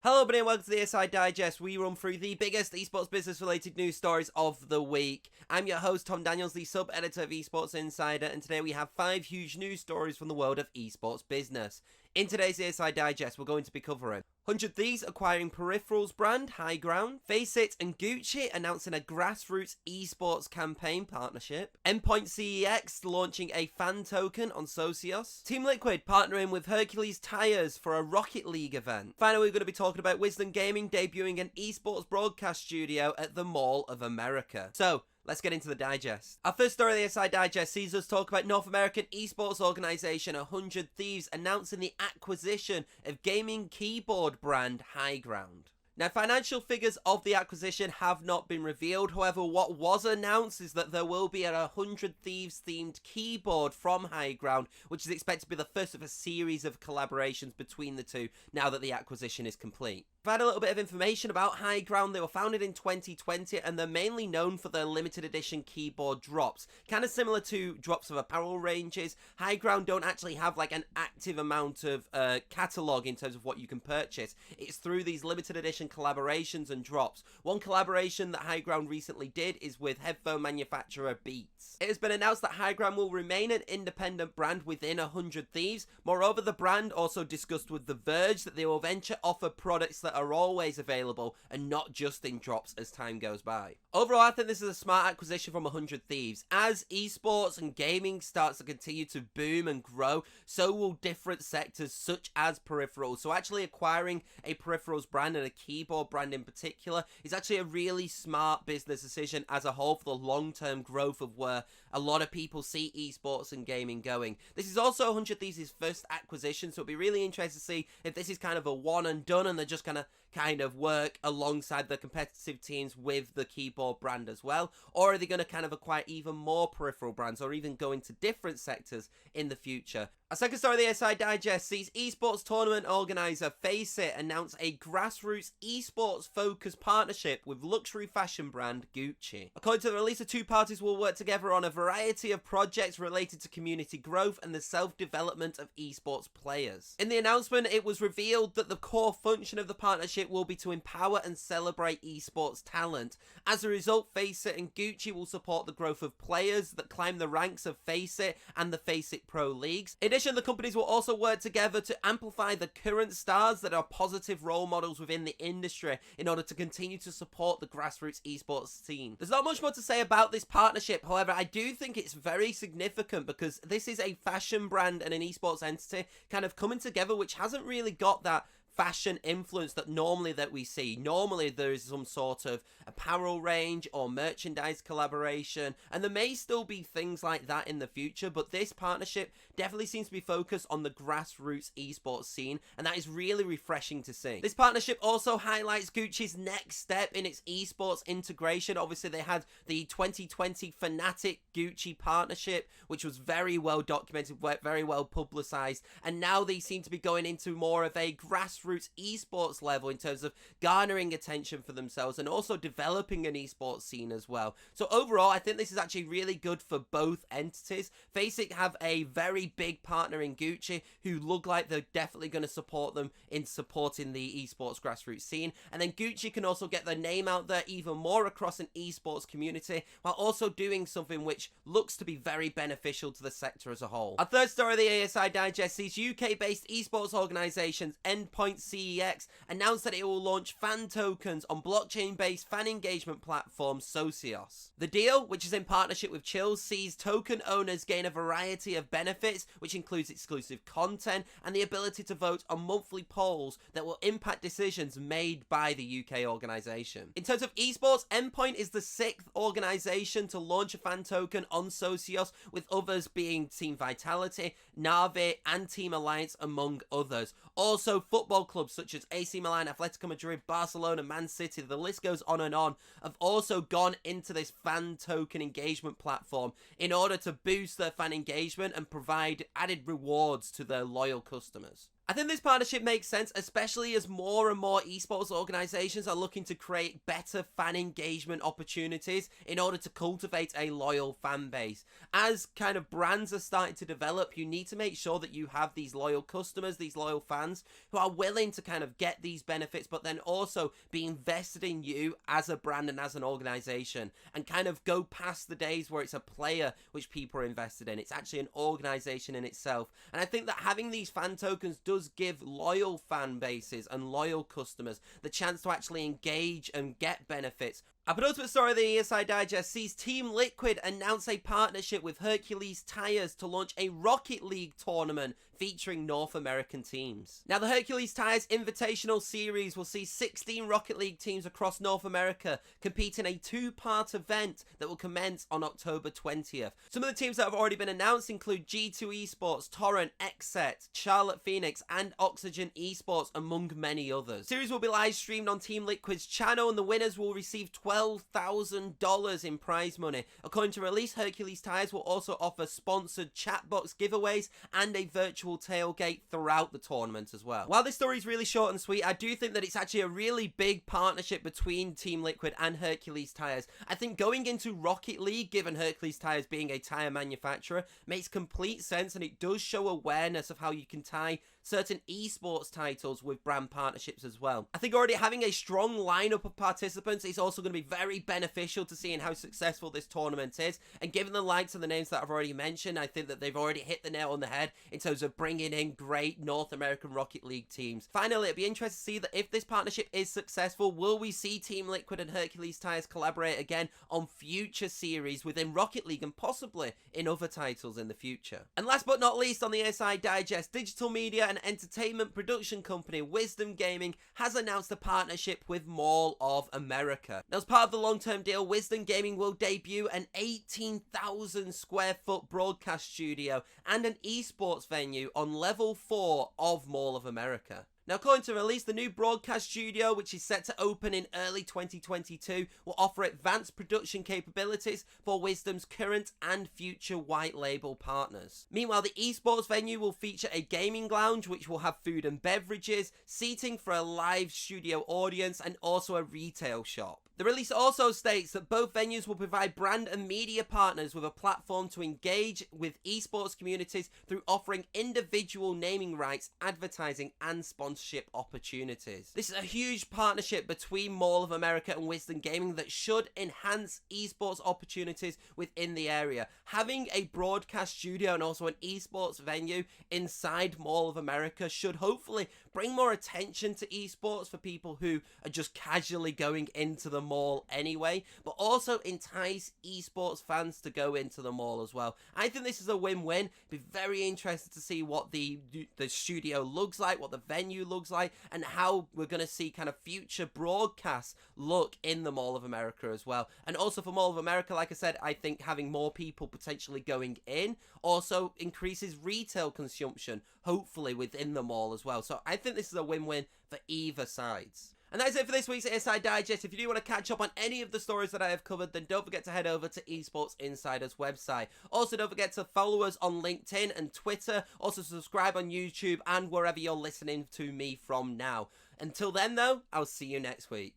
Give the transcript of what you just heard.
Hello everybody and welcome to the ESI Digest. We run through the biggest esports business related news stories of the week. I'm your host Tom Daniels, the sub-editor of Esports Insider, and today we have 5 huge news stories from the world of esports business. In today's ESI Digest, we're going to be covering 100 Thieves acquiring peripherals brand Higround, FACEIT and Gucci announcing a grassroots esports campaign partnership, Endpoint CeX launching a fan token on Socios, Team Liquid partnering with Hercules Tires for a Rocket League event. Finally, we're going to be talking about Wisdom Gaming debuting an esports broadcast studio at the Mall of America. So, let's get into the digest. Our first story of the ESI Digest sees us talk about North American esports organisation 100 Thieves announcing the acquisition of gaming keyboard brand Higround. Now, financial figures of the acquisition have not been revealed. However, what was announced is that there will be a 100 Thieves themed keyboard from Higround, which is expected to be the first of a series of collaborations between the two now that the acquisition is complete. I've had a little bit of information about Higround. They were founded in 2020 and they're mainly known for their limited edition keyboard drops. Kind of similar to drops of apparel ranges, Higround don't actually have like an active amount of catalogue in terms of what you can purchase. It's through these limited edition collaborations and drops. One collaboration that Higround recently did is with headphone manufacturer Beats. It has been announced that Higround will remain an independent brand within 100 Thieves. Moreover, the brand also discussed with The Verge that they will venture offer products that are always available and not just in drops as time goes by. Overall, I think this is a smart acquisition from 100 Thieves. As esports and gaming starts to continue to boom and grow, so will different sectors such as peripherals. So actually acquiring a peripherals brand and a keyboard brand in particular is actually a really smart business decision as a whole for the long-term growth of where a lot of people see esports and gaming going. This is also 100 Thieves' first acquisition, so it'll be really interesting to see if this is kind of a one and done and they're just gonna kind of work alongside the competitive teams with the keyboard brand as well, or are they going to kind of acquire even more peripheral brands or even go into different sectors in the future? Our second story of the ESI Digest sees esports tournament organizer FACEIT announce a grassroots esports focused partnership with luxury fashion brand Gucci. According to the release, the two parties will work together on a variety of projects related to community growth and the self-development of esports players. In the announcement, it was revealed that the core function of the partnership will be to empower and celebrate esports talent. As a result, FACEIT and Gucci will support the growth of players that climb the ranks of FACEIT and the FACEIT Pro Leagues. In addition, the companies will also work together to amplify the current stars that are positive role models within the industry in order to continue to support the grassroots esports scene. There's not much more to say about this partnership, however, I do think it's very significant because this is a fashion brand and an esports entity kind of coming together, which hasn't really got that fashion influence that we see. Normally there is some sort of apparel range or merchandise collaboration, and there may still be things like that in the future, but this partnership definitely seems to be focused on the grassroots esports scene, and that is really refreshing to see. This partnership also highlights Gucci's next step in its esports integration. Obviously they had the 2020 Fnatic Gucci partnership, which was very well documented, very well publicized, and now they seem to be going into more of a grassroots esports level in terms of garnering attention for themselves and also developing an esports scene as well. So overall, I think this is actually really good for both entities. FACEIT have a very big partner in Gucci who look like they're definitely going to support them in supporting the esports grassroots scene, and then Gucci can also get their name out there even more across an esports community while also doing something which looks to be very beneficial to the sector as a whole. Our third story of the ESI Digest sees UK-based esports organisations Endpoint CeX announced that it will launch fan tokens on blockchain-based fan engagement platform Socios. The deal, which is in partnership with Chills, sees token owners gain a variety of benefits, which includes exclusive content and the ability to vote on monthly polls that will impact decisions made by the UK organisation. In terms of esports, Endpoint is the 6th organisation to launch a fan token on Socios, with others being Team Vitality, Na'Vi and Team Alliance among others. Also, football clubs such as AC Milan, Atletico Madrid, Barcelona, Man City, the list goes on and on, have also gone into this fan token engagement platform in order to boost their fan engagement and provide added rewards to their loyal customers. I think this partnership makes sense, especially as more and more esports organizations are looking to create better fan engagement opportunities in order to cultivate a loyal fan base. As kind of brands are starting to develop, you need to make sure that you have these loyal customers, these loyal fans who are willing to kind of get these benefits, but then also be invested in you as a brand and as an organization, and kind of go past the days where it's a player which people are invested in. It's actually an organization in itself. And I think that having these fan tokens does give loyal fan bases and loyal customers the chance to actually engage and get benefits. Our penultimate story of the ESI Digest sees Team Liquid announce a partnership with Hercules Tires to launch a Rocket League tournament featuring North American teams. Now, the Hercules Tires Invitational Series will see 16 Rocket League teams across North America compete in a two-part event that will commence on October 20th. Some of the teams that have already been announced include G2 Esports, Torrent, XSET, Charlotte Phoenix, and Oxygen Esports, among many others. The series will be live streamed on Team Liquid's channel, and the winners will receive $12,000 in prize money. According to release, Hercules Tires will also offer sponsored chat box giveaways and a virtual tailgate throughout the tournament as well. While this story is really short and sweet, I do think that it's actually a really big partnership between Team Liquid and Hercules Tires. I think going into Rocket League, given Hercules Tires being a tire manufacturer, makes complete sense, and it does show awareness of how you can tie certain esports titles with brand partnerships as well. I think already having a strong lineup of participants is also going to be very beneficial to seeing how successful this tournament is, and given the likes of the names that I've already mentioned, I think that they've already hit the nail on the head in terms of bringing in great North American Rocket League teams. Finally, it'd be interesting to see that if this partnership is successful, will we see Team Liquid and Hercules Tires collaborate again on future series within Rocket League and possibly in other titles in the future. And last but not least on the ESI Digest, digital media and entertainment production company Wisdom Gaming has announced a partnership with Mall of America. Now, as part of the long-term deal, Wisdom Gaming will debut an 18,000 square foot broadcast studio and an esports venue on level 4 of Mall of America. Now, according to release, the new broadcast studio, which is set to open in early 2022, will offer advanced production capabilities for Wisdom's current and future white label partners. Meanwhile, the esports venue will feature a gaming lounge, which will have food and beverages, seating for a live studio audience, and also a retail shop. The release also states that both venues will provide brand and media partners with a platform to engage with esports communities through offering individual naming rights, advertising, and sponsorship opportunities. This is a huge partnership between Mall of America and Wisdom Gaming that should enhance esports opportunities within the area. Having a broadcast studio and also an esports venue inside Mall of America should hopefully bring more attention to esports for people who are just casually going into the mall anyway, but also entice esports fans to go into the mall as well. I think this is a win-win. Be very interested to see what the studio looks like, what the venue looks like, and how we're going to see kind of future broadcasts look in the Mall of America as well. And also for Mall of America, like I said, I think having more people potentially going in also increases retail consumption, hopefully within the mall as well. So I think this is a win-win for either sides. And that's it for this week's ESI Digest. If you do want to catch up on any of the stories that I have covered, then don't forget to head over to Esports Insider's website. Also, don't forget to follow us on LinkedIn and Twitter. Also, subscribe on YouTube and wherever you're listening to me from now. Until then, though, I'll see you next week.